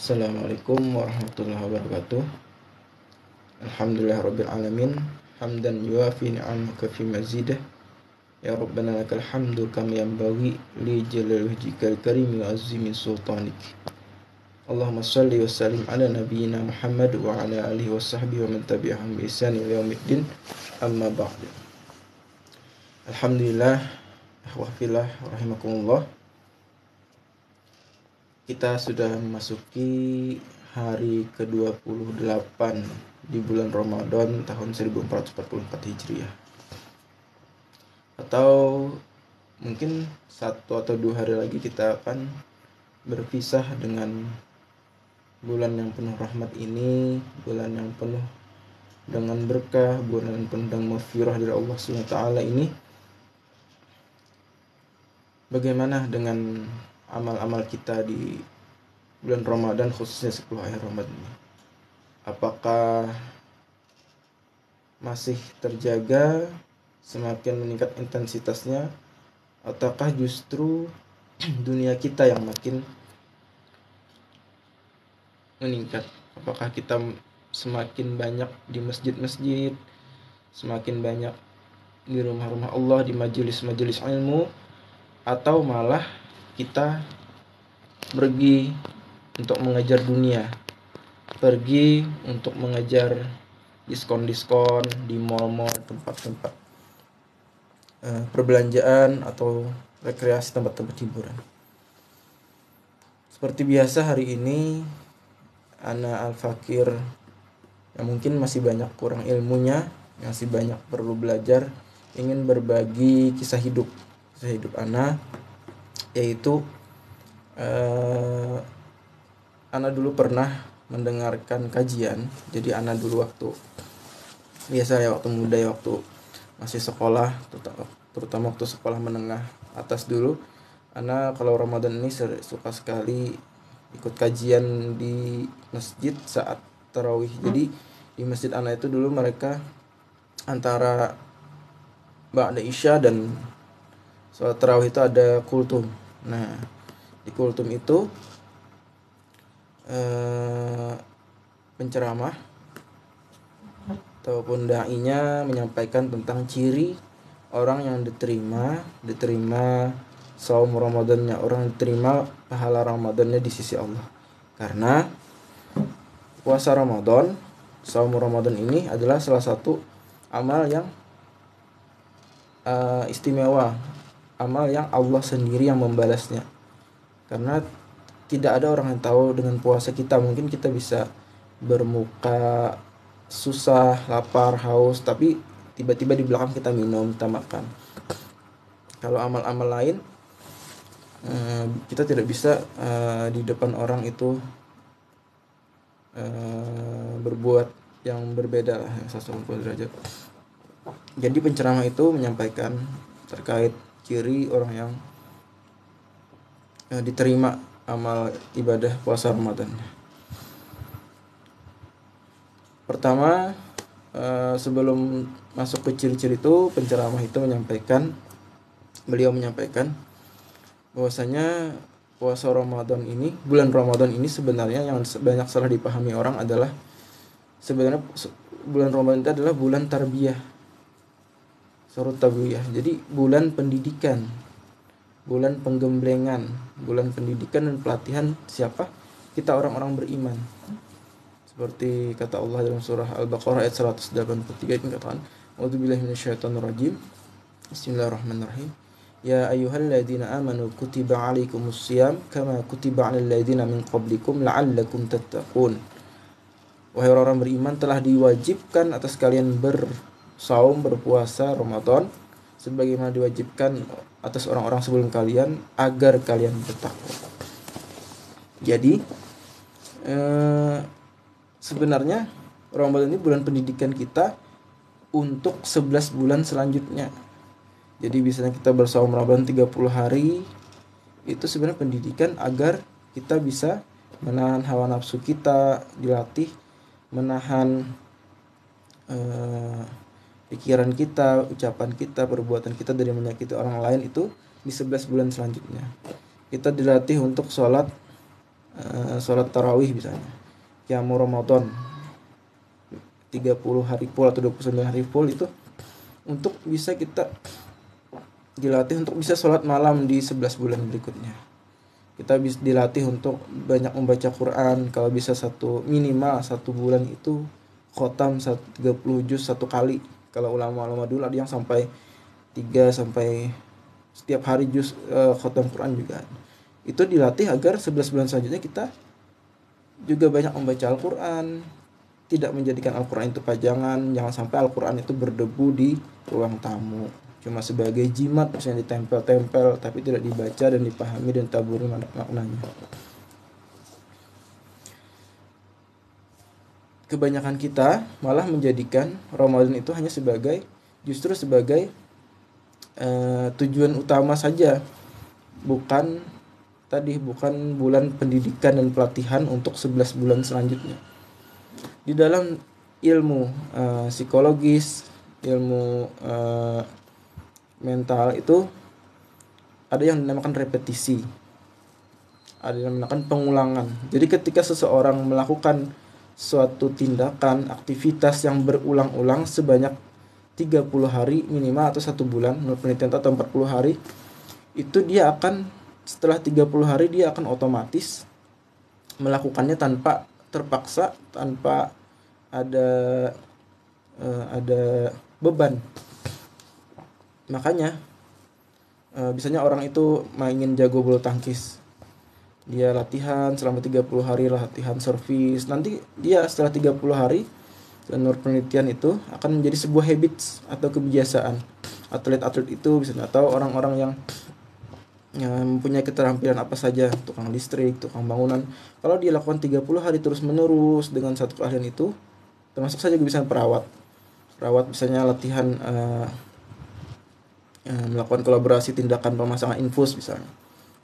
Assalamualaikum warahmatullahi wabarakatuh. Alhamdulillahirabbil alamin, hamdan yuafi ni'amaka fi mazidah. Ya Rabbana lakal hamdu kama yanbaghi li jalali wajhikal karim wa azimi sultanik. Allahumma shalli wa sallim ala nabiyyina Muhammad wa ala alihi wa sahbihi wa man tabi'ahum bi ihsan ila yaumiddin. Amma ba'd. Alhamdulillah, akhwafillah rahimakumullah. Kita sudah memasuki hari ke-28 di bulan Ramadan tahun 1444 Hijriah. Atau mungkin 1 atau 2 hari lagi kita akan berpisah dengan bulan yang penuh rahmat ini, bulan yang penuh dengan berkah, bulan yang penuh dengan maghfirah dari Allah SWT ini. Bagaimana dengan amal-amal kita di bulan Ramadan, khususnya 10 akhir Ramadan ini? Apakah masih terjaga, semakin meningkat intensitasnya, ataukah justru dunia kita yang makin meningkat? Apakah kita semakin banyak di masjid-masjid, semakin banyak di rumah-rumah Allah, di majelis-majelis ilmu, atau malah kita pergi untuk mengejar dunia, pergi untuk mengejar diskon-diskon di mal-mal, tempat-tempat perbelanjaan atau rekreasi, tempat-tempat hiburan. Seperti biasa hari ini Ana Al-Fakir yang mungkin masih banyak kurang ilmunya, masih banyak perlu belajar, ingin berbagi kisah hidup Ana, yaitu Ana dulu pernah mendengarkan kajian. Jadi Ana dulu waktu biasa ya, waktu muda ya, waktu masih sekolah, terutama waktu sekolah menengah atas dulu, Ana kalau Ramadan ini suka sekali ikut kajian di masjid saat tarawih. Jadi di masjid Ana itu dulu mereka antara ba'da isya dan sholat tarawih itu ada kultum. Nah, di kultum itu penceramah ataupun dai-nya menyampaikan tentang ciri orang yang diterima saum Ramadannya, orang yang diterima pahala Ramadannya di sisi Allah. Karena puasa Ramadan, saum Ramadan ini adalah salah satu amal yang istimewa, amal yang Allah sendiri yang membalasnya. Karena tidak ada orang yang tahu dengan puasa kita. Mungkin kita bisa bermuka susah, lapar, haus, tapi tiba-tiba di belakang kita minum, kita makan. Kalau amal-amal lain, kita tidak bisa di depan orang itu berbuat yang berbeda lah, yang 180 derajat. Jadi penceramah itu menyampaikan terkait ciri orang yang diterima amal ibadah puasa Ramadan. Pertama, sebelum masuk ke ciri-ciri itu, penceramah itu beliau menyampaikan bahwasanya puasa Ramadan ini, bulan Ramadan ini sebenarnya yang banyak salah dipahami orang adalah sebenarnya bulan Ramadan itu adalah bulan tarbiyah, surut tabiyah. Jadi bulan pendidikan, bulan penggemblengan, bulan pendidikan dan pelatihan siapa? Kita orang-orang beriman. Seperti kata Allah dalam surah Al-Baqarah ayat 183 ini katakan, "A'udzubillahi minasyaitonirrajim. Bismillahirrahmanirrahim. Ya ayyuhalladzina amanu kutiba 'alaikumussyiyam kama kutiba 'alal ladzina min qablikum la'allakum tattaqun." Wahai orang-orang beriman, telah diwajibkan atas kalian bersaum, berpuasa Ramadan sebagaimana diwajibkan atas orang-orang sebelum kalian agar kalian bertakwa. Jadi sebenarnya Ramadan ini bulan pendidikan kita untuk 11 bulan selanjutnya. Jadi biasanya kita bersaum Ramadan 30 hari, itu sebenarnya pendidikan agar kita bisa menahan hawa nafsu kita, dilatih menahan pikiran kita, ucapan kita, perbuatan kita dari menyakiti orang lain itu di 11 bulan selanjutnya. Kita dilatih untuk sholat sholat tarawih misalnya, qiyamul Ramadan 30 hari full atau 29 hari full, itu untuk bisa kita dilatih untuk bisa sholat malam di 11 bulan berikutnya. Kita bisa dilatih untuk banyak membaca Quran, kalau bisa minimal 1 bulan itu khotam 30 juz 1 kali. Kalau ulama-ulama dulu ada yang sampai 3 sampai setiap hari juz khotam Quran juga. Itu dilatih agar 11 bulan selanjutnya kita juga banyak membaca Al-Quran, tidak menjadikan Al-Quran itu pajangan. Jangan sampai Al-Quran itu berdebu di ruang tamu, cuma sebagai jimat misalnya ditempel-tempel tapi tidak dibaca dan dipahami dan taburi maknanya. Kebanyakan kita malah menjadikan Ramadan itu hanya justru sebagai tujuan utama saja, bukan bulan pendidikan dan pelatihan untuk 11 bulan selanjutnya. Di dalam ilmu psikologis, ilmu mental itu ada yang dinamakan repetisi, ada yang dinamakan pengulangan. Jadi ketika seseorang melakukan suatu tindakan, aktivitas yang berulang-ulang sebanyak 30 hari minimal atau 1 bulan, menurut penelitian atau 40 hari, itu dia akan setelah 30 hari dia akan otomatis melakukannya tanpa terpaksa, tanpa ada beban. Makanya biasanya orang itu mainin jago bulu tangkis, dia latihan selama 30 hari, latihan servis, nanti dia setelah 30 hari menurut penelitian itu akan menjadi sebuah habits atau kebiasaan. Atlet-atlet itu bisa, atau orang-orang yang mempunyai keterampilan apa saja, tukang listrik, tukang bangunan, kalau dia lakukan 30 hari terus menerus dengan satu keahlian itu, termasuk saja bisa perawat misalnya latihan melakukan kolaborasi tindakan pemasangan infus misalnya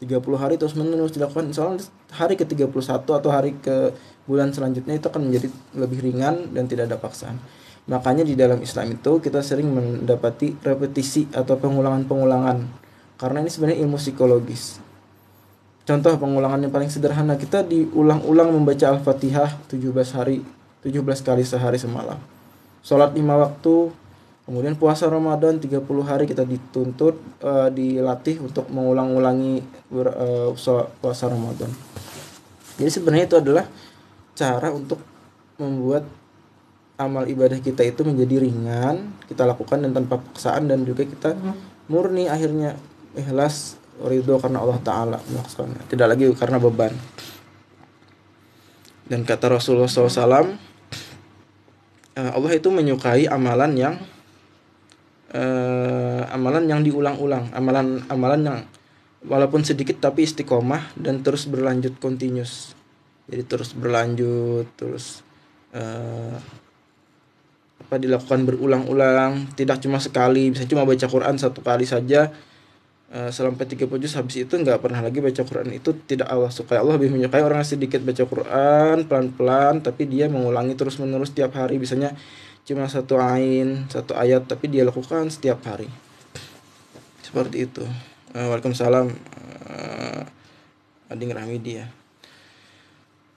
30 hari terus menerus dilakukan, misalnya hari ke-31 atau hari ke bulan selanjutnya itu akan menjadi lebih ringan dan tidak ada paksaan. Makanya di dalam Islam itu kita sering mendapati repetisi atau pengulangan-pengulangan, karena ini sebenarnya ilmu psikologis. Contoh pengulangan yang paling sederhana, kita diulang-ulang membaca Al-Fatihah 17 kali sehari semalam. Sholat 5 waktu, kemudian puasa Ramadan 30 hari kita dituntut dilatih untuk mengulang-ulangi puasa Ramadan. Jadi sebenarnya itu adalah cara untuk membuat amal ibadah kita itu menjadi ringan, kita lakukan dan tanpa paksaan, dan juga kita murni akhirnya ikhlas, ridho karena Allah Ta'ala melaksanakannya, tidak lagi karena beban. Dan kata Rasulullah SAW, Allah itu menyukai amalan yang diulang-ulang, amalan yang walaupun sedikit tapi istiqomah dan terus berlanjut, continuous. Jadi terus berlanjut, terus dilakukan berulang-ulang, tidak cuma sekali. Bisa cuma baca Quran 1 kali saja sampai 30 juz, habis itu nggak pernah lagi baca Quran, itu tidak Allah sukai. Allah lebih menyukai orang yang sedikit baca Quran pelan-pelan tapi dia mengulangi terus-menerus setiap hari, biasanya cuma 1 ayat tapi dia lakukan setiap hari. Seperti itu. Waalaikumsalam Ading Rahmidi ya.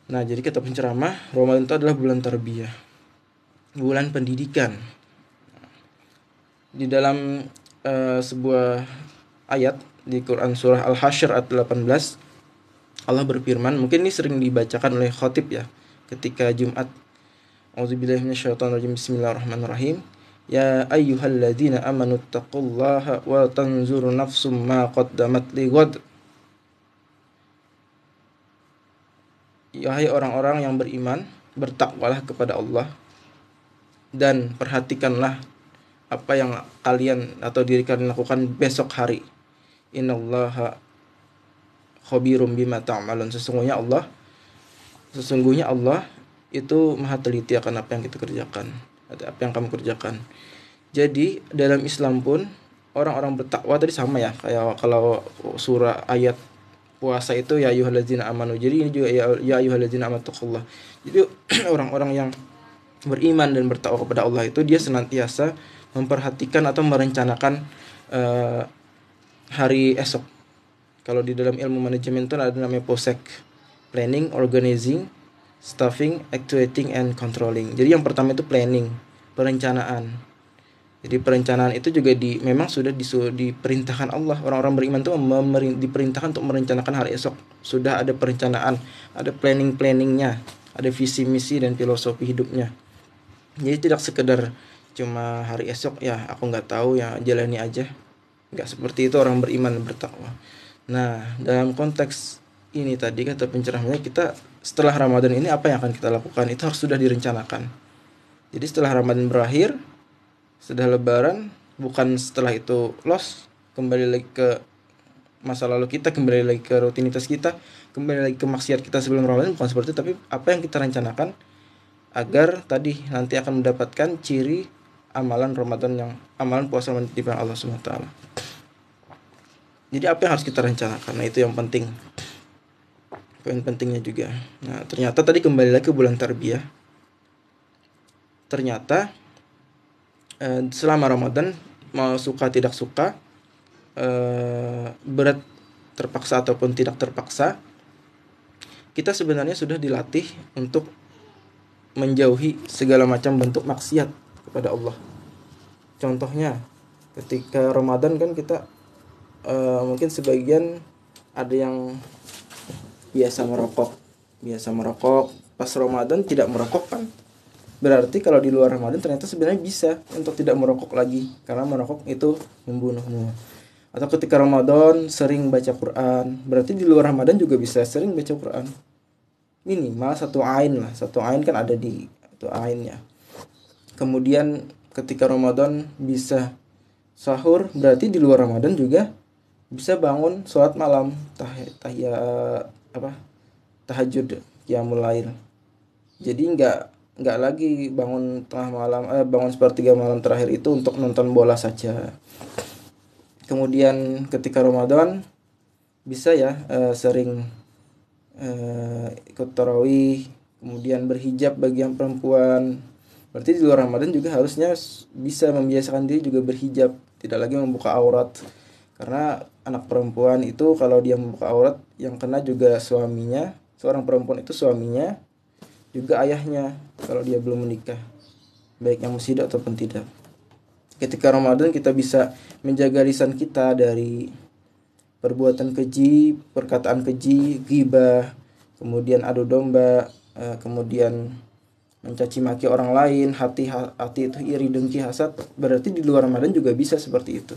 Nah, jadi kata penceramah, Ramadan itu adalah bulan tarbiyah, bulan pendidikan. Di dalam sebuah ayat di Quran surah Al-Hasyr ayat 18, Allah berfirman, mungkin ini sering dibacakan oleh khatib ya ketika Jumat. A'udzubillahi minasyaitonirrajim. Bismillahirrahmanirrahim. Ya ayyuhalladzina amanu taqullaha wa tanzur nafsum ma qaddamat lighad. Hai orang-orang yang beriman, bertakwalah kepada Allah dan perhatikanlah apa yang kalian atau diri kalian lakukan besok hari. Innallaha khabirum bima ta'malun. Sesungguhnya Allah itu maha teliti akan apa yang kita kerjakan, apa yang kamu kerjakan. Jadi dalam Islam pun orang-orang bertakwa tadi sama ya, kayak kalau surah ayat puasa itu ya ayyuhalladzina amanu. Jadi ini juga ya ayyuhalladzina amanu. Jadi orang-orang yang beriman dan bertakwa kepada Allah itu dia senantiasa memperhatikan atau merencanakan hari esok. Kalau di dalam ilmu manajemen itu ada namanya posek. planning, organizing, staffing, actuating, and controlling. Jadi yang pertama itu planning, perencanaan. Jadi perencanaan itu juga memang sudah diperintahkan Allah. Orang-orang beriman itu diperintahkan untuk merencanakan hari esok. Sudah ada perencanaan, ada planningnya, ada visi misi dan filosofi hidupnya. Jadi tidak sekedar cuma hari esok ya aku nggak tahu ya jalani aja. Nggak seperti itu orang beriman bertakwa. Nah, dalam konteks ini tadi kata penceramahnya, kita setelah Ramadan ini apa yang akan kita lakukan itu harus sudah direncanakan. Jadi setelah Ramadan berakhir, sudah Lebaran, bukan setelah itu kembali lagi ke masa lalu kita, kembali lagi ke rutinitas kita, kembali lagi ke maksiat kita sebelum Ramadan, bukan seperti itu, tapi apa yang kita rencanakan agar tadi nanti akan mendapatkan ciri amalan puasa di Allah SWT. Jadi apa yang harus kita rencanakan? Nah, itu yang penting. Poin pentingnya juga. Nah, ternyata tadi kembali lagi ke bulan tarbiyah. Ternyata selama Ramadan, mau suka tidak suka, berat terpaksa ataupun tidak terpaksa, kita sebenarnya sudah dilatih untuk menjauhi segala macam bentuk maksiat kepada Allah. Contohnya ketika Ramadan kan kita mungkin sebagian ada yang biasa merokok, pas Ramadan tidak merokok kan. Berarti kalau di luar Ramadan ternyata sebenarnya bisa untuk tidak merokok lagi, karena merokok itu membunuhmu. Atau ketika Ramadan sering baca Quran, berarti di luar Ramadan juga bisa sering baca Quran. Minimal satu ain kan ada di satu ainnya. Kemudian ketika Ramadan bisa sahur, berarti di luar Ramadan juga bisa bangun sholat malam, tahajud, qiyamul lail. Jadi nggak lagi bangun tengah malam, bangun sepertiga malam terakhir itu untuk nonton bola saja. Kemudian ketika Ramadan bisa ya sering ikut tarawih, kemudian berhijab bagi yang perempuan. Berarti di luar Ramadan juga harusnya bisa membiasakan diri juga berhijab, tidak lagi membuka aurat. Karena anak perempuan itu kalau dia membuka aurat, yang kena juga suaminya. Seorang perempuan itu suaminya, juga ayahnya kalau dia belum menikah, baik yang musyidah ataupun tidak. Ketika Ramadan kita bisa menjaga lisan kita dari perbuatan keji, perkataan keji, ghibah, kemudian adu domba, kemudian mencaci maki orang lain, hati itu iri, dengki, hasad. Berarti di luar Ramadan juga bisa seperti itu.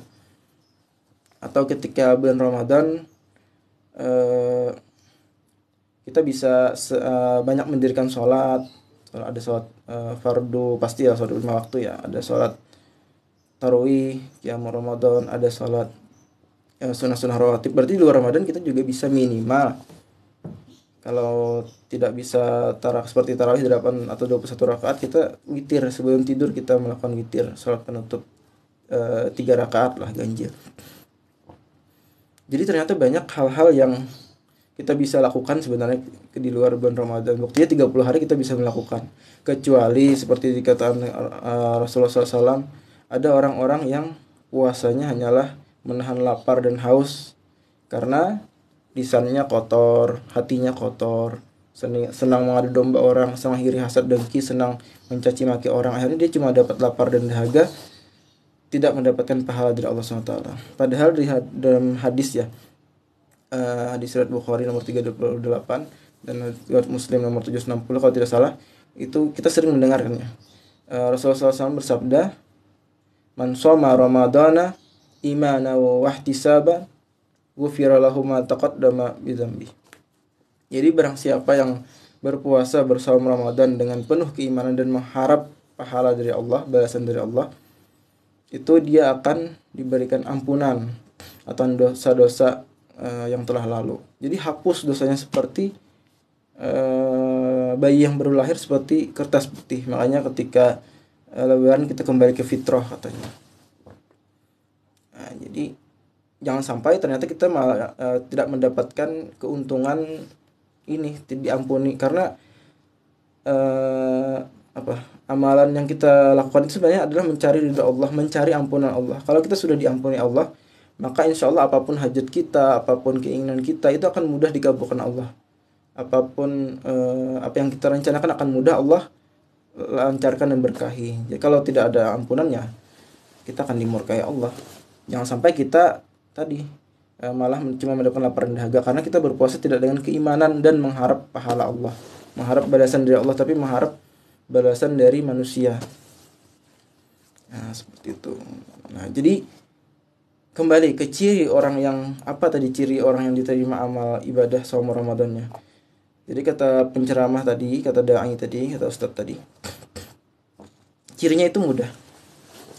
Atau ketika bulan Ramadan kita bisa banyak mendirikan sholat. Ada sholat fardu, pasti ya sholat 5 waktu ya. Ada sholat tarawih, qiyamul Ramadan, ada sholat sunnah-sunnah rawatib. Berarti di luar Ramadan kita juga bisa minimal, kalau tidak bisa seperti tarawih 8 atau 21 rakaat, kita witir sebelum tidur, kita melakukan witir, sholat penutup 3 rakaat lah ganjil. Jadi ternyata banyak hal-hal yang kita bisa lakukan sebenarnya di luar bulan Ramadan. Buktinya 30 hari kita bisa melakukan. Kecuali seperti dikatakan Rasulullah SAW, ada orang-orang yang puasanya hanyalah menahan lapar dan haus karena lisannya kotor, hatinya kotor, senang mengadu domba orang, senang iri hasad dengki, senang mencaci maki orang. Akhirnya dia cuma dapat lapar dan dahaga, tidak mendapatkan pahala dari Allah SWT. Padahal dalam hadis ya, hadis riwayat Bukhari nomor 328 dan riwayat Muslim nomor 760 kalau tidak salah, itu kita sering mendengarkannya. Rasulullah SAW bersabda, "Man shoma Ramadana imanan wa ihtisaban, ghufira lahu ma taqaddama bi dzambi." Jadi barang siapa yang berpuasa bersama Ramadan dengan penuh keimanan dan mengharap pahala dari Allah, balasan dari Allah, itu dia akan diberikan ampunan atau dosa-dosa yang telah lalu. Jadi hapus dosanya seperti bayi yang baru lahir, seperti kertas putih. Makanya ketika Lebaran kita kembali ke fitrah katanya. Nah, jadi jangan sampai ternyata kita malah tidak mendapatkan keuntungan ini, diampuni, karena amalan yang kita lakukan itu sebenarnya adalah mencari ridha Allah, mencari ampunan Allah. Kalau kita sudah diampuni Allah, maka insya Allah apapun hajat kita, apapun keinginan kita, itu akan mudah dikabulkan Allah. apapun apa yang kita rencanakan akan mudah Allah lancarkan dan berkahi. Jadi kalau tidak ada ampunannya, kita akan dimurkai Allah. Jangan sampai kita tadi malah cuma mendapatkan laparan dahaga karena kita berpuasa tidak dengan keimanan dan mengharap pahala Allah, mengharap balasan dari Allah, tapi mengharap balasan dari manusia. Nah, seperti itu. Nah, jadi kembali ke ciri orang yang apa tadi, ciri orang yang diterima amal ibadah selama Ramadannya. Jadi kata penceramah tadi, kata dai tadi, kata ustadz tadi, cirinya itu mudah.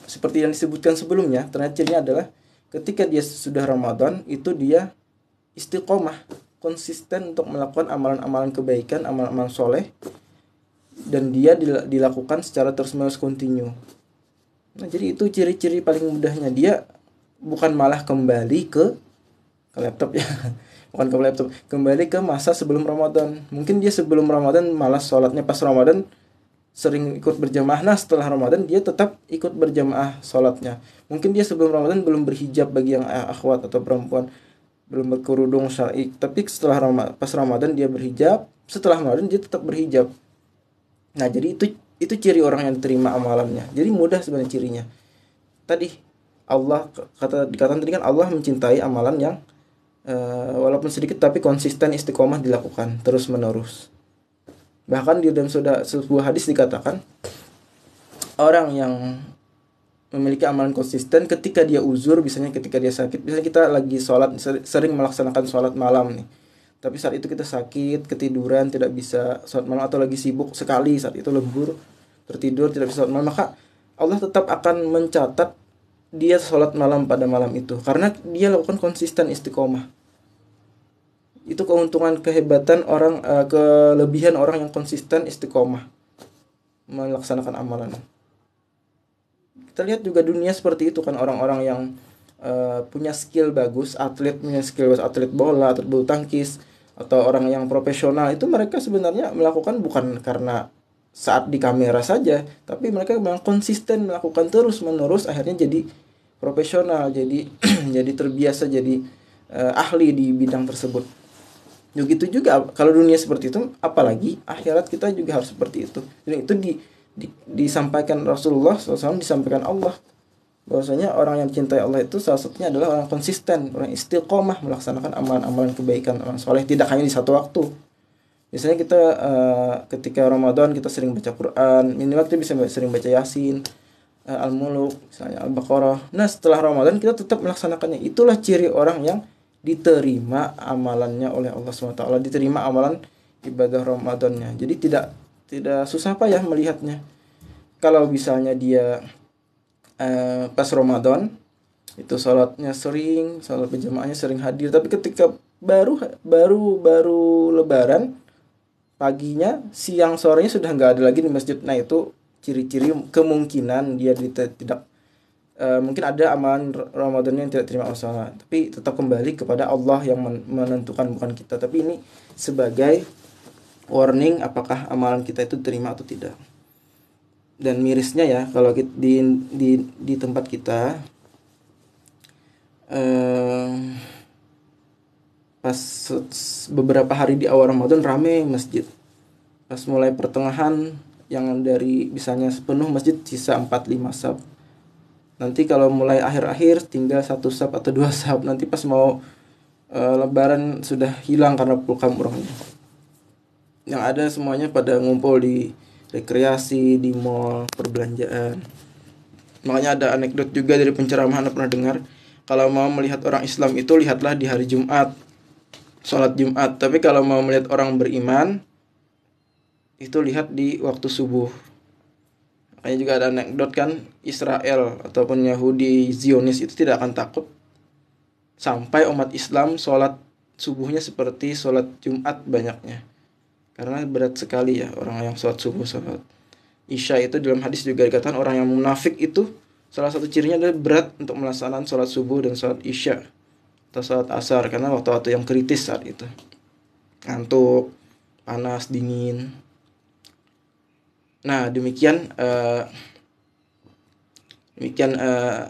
Seperti yang disebutkan sebelumnya, ternyata cirinya adalah ketika dia sudah Ramadan itu dia istiqomah, konsisten untuk melakukan amalan-amalan kebaikan, amalan-amalan soleh, dan dia dilakukan secara terus-menerus kontinu. Nah, jadi itu ciri-ciri paling mudahnya. Dia bukan malah kembali ke laptop ya. Bukan ke laptop, kembali ke masa sebelum Ramadan. Mungkin dia sebelum Ramadan malas sholatnya, pas Ramadan sering ikut berjamaah. Nah, setelah Ramadan dia tetap ikut berjamaah sholatnya. Mungkin dia sebelum Ramadan belum berhijab bagi yang akhwat atau perempuan, belum berkerudung syar'i. Tapi setelah pas Ramadan dia berhijab, setelah Ramadan dia tetap berhijab. Nah, jadi itu ciri orang yang diterima amalannya. Jadi mudah sebenarnya cirinya. Tadi Allah dikatakan tadi kan Allah mencintai amalan yang walaupun sedikit tapi konsisten, istiqomah dilakukan terus menerus. Bahkan di dalam sebuah hadis dikatakan orang yang memiliki amalan konsisten ketika dia uzur, misalnya ketika dia sakit, misalnya kita lagi sholat, sering melaksanakan sholat malam nih, tapi saat itu kita sakit, ketiduran, tidak bisa sholat malam, atau lagi sibuk sekali saat itu, lembur, tertidur, tidak bisa sholat malam, maka Allah tetap akan mencatat dia sholat malam pada malam itu karena dia lakukan konsisten, istiqomah. Itu keuntungan, kehebatan orang, kelebihan orang yang konsisten, istiqomah melaksanakan amalan. Kita lihat juga dunia seperti itu kan, orang-orang yang punya skill bagus, punya skill bagus, atlet bola, atlet bulu tangkis, atau orang yang profesional, itu mereka sebenarnya melakukan bukan karena saat di kamera saja, tapi mereka memang konsisten melakukan terus menerus, akhirnya jadi profesional, jadi jadi terbiasa, jadi ahli di bidang tersebut. Begitu juga kalau dunia seperti itu, apalagi akhirat kita juga harus seperti itu. Dan itu disampaikan Rasulullah SAW, disampaikan Allah, bahwasanya orang yang mencintai Allah itu salah satunya adalah orang konsisten, orang istiqomah melaksanakan amalan-amalan kebaikan, amalan soleh, tidak hanya di satu waktu. Misalnya kita ketika Ramadan kita sering baca Quran, minimal kita bisa sering baca Yasin, Al-Muluk, misalnya Al-Baqarah. Nah, setelah Ramadan kita tetap melaksanakannya. Itulah ciri orang yang diterima amalannya oleh Allah SWT, diterima amalan ibadah Ramadannya. Jadi tidak susah payah melihatnya. Kalau misalnya dia pas Ramadan itu sholatnya sering, sholat berjamaahnya sering hadir, tapi ketika baru Lebaran, paginya, siang, sorenya sudah nggak ada lagi di masjid. Nah, itu ciri-ciri kemungkinan dia tidak mungkin ada amalan Ramadan yang tidak terima Allah, tapi tetap kembali kepada Allah yang menentukan, bukan kita. Tapi ini sebagai warning apakah amalan kita itu terima atau tidak. Dan mirisnya ya, kalau di tempat kita pas beberapa hari di awal Ramadan rame masjid. Pas mulai pertengahan, yang dari misalnya penuh masjid sisa 4-5 saf. Nanti kalau mulai akhir-akhir tinggal 1 saf atau 2 saf. Nanti pas mau Lebaran sudah hilang karena pulkam orangnya. Yang ada semuanya pada ngumpul di rekreasi, di mall, perbelanjaan. Makanya ada anekdot juga dari penceramah, Anda pernah dengar, kalau mau melihat orang Islam itu lihatlah di hari Jumat, sholat Jumat. Tapi kalau mau melihat orang beriman, itu lihat di waktu subuh. Makanya juga ada anekdot kan, Israel ataupun Yahudi Zionis itu tidak akan takut sampai umat Islam sholat subuhnya seperti sholat Jumat banyaknya. Karena berat sekali ya orang yang sholat subuh, sholat Isya itu dalam hadis juga dikatakan orang yang munafik itu salah satu cirinya adalah berat untuk melaksanakan sholat subuh dan sholat Isya atau sholat asar, karena waktu-waktu yang kritis saat itu, ngantuk, panas, dingin. Nah, demikian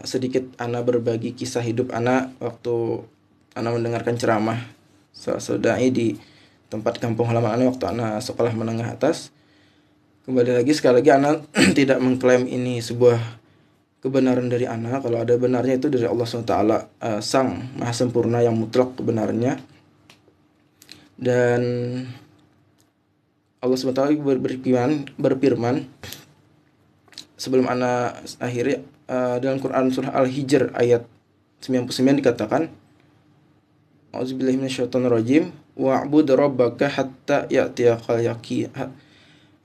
sedikit Ana berbagi kisah hidup Ana waktu Ana mendengarkan ceramah salah satu dai di tempat kampung halaman ana waktu ana sekolah menengah atas. Kembali lagi, sekali lagi ana tidak mengklaim ini sebuah kebenaran dari ana. Kalau ada benarnya itu dari Allah SWT, Sang Maha Sempurna yang mutlak kebenarannya. Dan Allah SWT berfirman sebelum ana akhiri, dalam Quran surah Al-Hijr ayat 99 dikatakan, A'udzubillahi minasyaitonirrajim wa'bud rabbaka hatta ya'tiyakal yaqin.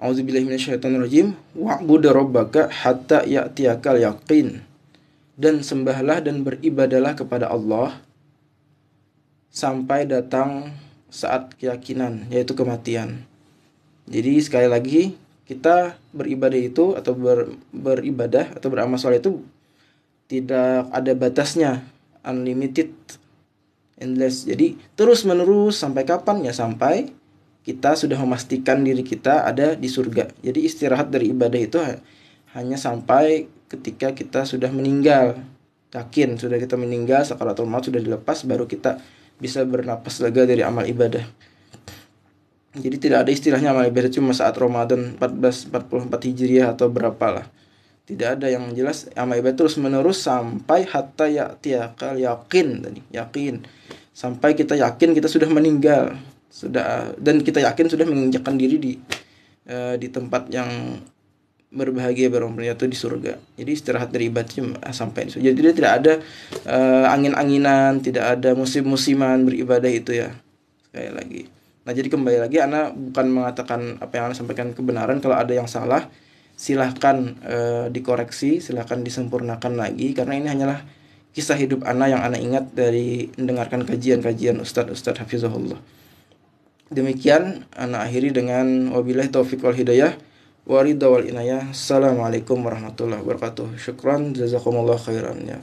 A'udzubillahi minasyaitonirrajim wa'bud rabbaka hatta ya'tiyakal yaqin. Dan sembahlah dan beribadalah kepada Allah sampai datang saat keyakinan, yaitu kematian. Jadi sekali lagi, kita beribadah itu atau beribadah atau beramal soleh itu tidak ada batasnya, unlimited, endless. Jadi terus menerus sampai kapan? Ya sampai kita sudah memastikan diri kita ada di surga. Jadi istirahat dari ibadah itu hanya sampai ketika kita sudah meninggal. Yakin sudah kita meninggal, sakaratul maut sudah dilepas, baru kita bisa bernapas lega dari amal ibadah. Jadi tidak ada istilahnya amal ibadah cuma saat Ramadan 1444 Hijriah atau berapalah. Tidak ada, yang jelas amal ibadah terus menerus sampai hatta ya'tiyakal yakin tadi, yakin. Sampai kita yakin kita sudah meninggal, dan kita yakin sudah menginjakkan diri di tempat yang berbahagia yaitu di surga. Jadi istirahat dari ibadah sampai di surga. Jadi tidak ada angin-anginan, tidak ada musim-musiman beribadah itu ya. Sekali lagi. Nah, jadi kembali lagi, ana bukan mengatakan apa yang ana sampaikan kebenaran. Kalau ada yang salah, silahkan dikoreksi, silahkan disempurnakan lagi, karena ini hanyalah kisah hidup ana yang ana ingat dari mendengarkan kajian-kajian Ustadz Hafizahullah. Demikian ana akhiri dengan wabillahi taufiq wal hidayah wa ridha wal inayah. Assalamualaikum warahmatullahi wabarakatuh. Syukran, jazakumullah khairan ya.